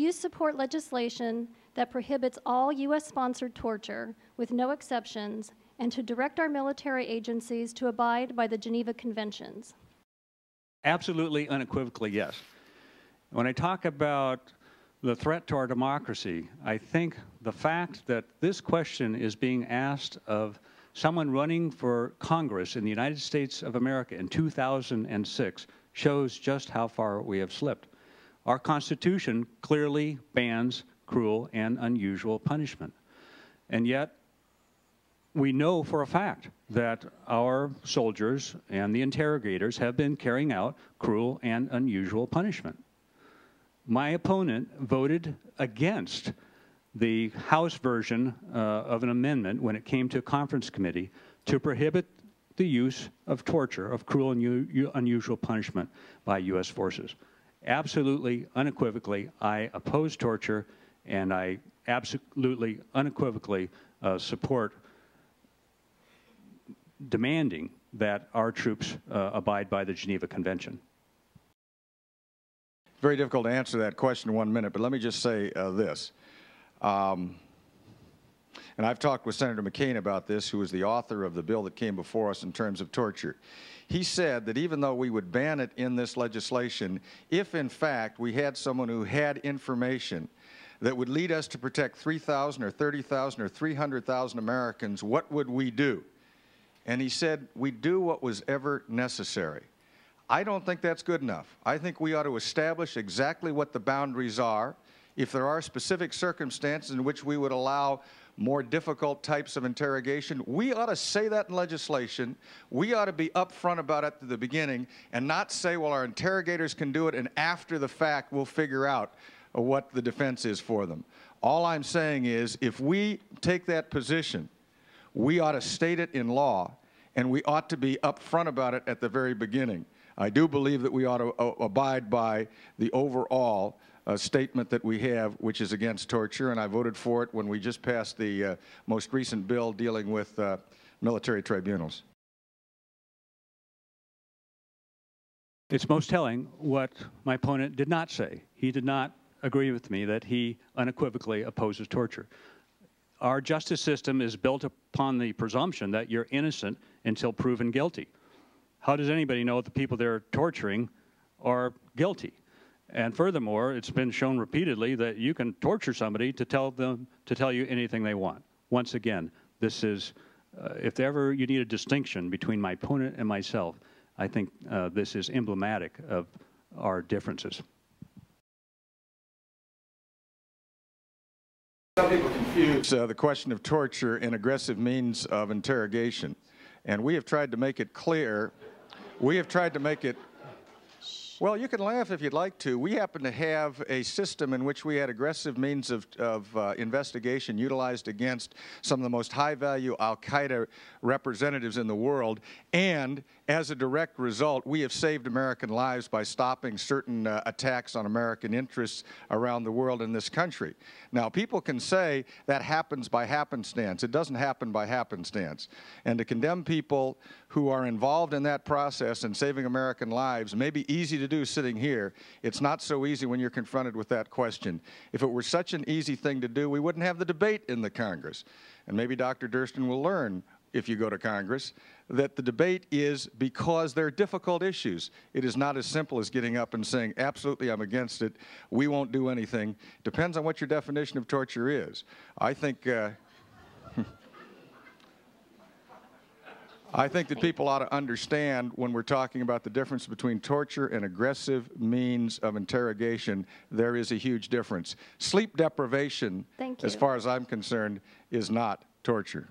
you support legislation that prohibits all U.S.-sponsored torture with no exceptions and to direct our military agencies to abide by the Geneva Conventions? Absolutely, unequivocally, yes. When I talk about the threat to our democracy, I think the fact that this question is being asked of someone running for Congress in the United States of America in 2006 shows just how far we have slipped. Our Constitution clearly bans cruel and unusual punishment. And yet, we know for a fact that our soldiers and the interrogators have been carrying out cruel and unusual punishment. My opponent voted against the House version of an amendment when it came to a conference committee to prohibit the use of torture, of cruel and unusual punishment by U.S. forces. Absolutely, unequivocally, I oppose torture, and I absolutely, unequivocally support demanding that our troops abide by the Geneva Convention. Very difficult to answer that question in 1 minute, but let me just say this. And I've talked with Senator McCain about this, who was the author of the bill that came before us in terms of torture. He said that even though we would ban it in this legislation, if in fact we had someone who had information that would lead us to protect 3,000 or 30,000 or 300,000 Americans, what would we do? And he said, we'd do what was ever necessary. I don't think that's good enough. I think we ought to establish exactly what the boundaries are. If there are specific circumstances in which we would allow more difficult types of interrogation, we ought to say that in legislation. We ought to be upfront about it at the beginning and not say, well, our interrogators can do it, and after the fact we'll figure out what the defense is for them. All I'm saying is, if we take that position, we ought to state it in law, and we ought to be upfront about it at the very beginning. I do believe that we ought to abide by the overall statement that we have, which is against torture, and I voted for it when we just passed the most recent bill dealing with military tribunals. It's most telling what my opponent did not say. He did not agree with me that he unequivocally opposes torture. Our justice system is built upon the presumption that you're innocent until proven guilty. How does anybody know that the people they're torturing are guilty? And furthermore, it's been shown repeatedly that you can torture somebody to tell you anything they want. Once again, this is, if ever you need a distinction between my opponent and myself, I think this is emblematic of our differences. Some people confuse the question of torture and aggressive means of interrogation. And we have tried to make it clear. We have tried to make it, well, you can laugh if you'd like to. We happen to have a system in which we had aggressive means of investigation utilized against some of the most high-value al-Qaeda representatives in the world, and as a direct result, we have saved American lives by stopping certain attacks on American interests around the world in this country. Now, people can say that happens by happenstance. It doesn't happen by happenstance. And to condemn people who are involved in that process and saving American lives may be easy to do sitting here. It's not so easy when you're confronted with that question. If it were such an easy thing to do, we wouldn't have the debate in the Congress. And maybe Dr. Durston will learn, if you go to Congress, that the debate is because they're difficult issues. It is not as simple as getting up and saying, absolutely, I'm against it, we won't do anything. Depends on what your definition of torture is. I think I think that people ought to understand when we're talking about the difference between torture and aggressive means of interrogation, there is a huge difference. Sleep deprivation, as far as I'm concerned, is not torture.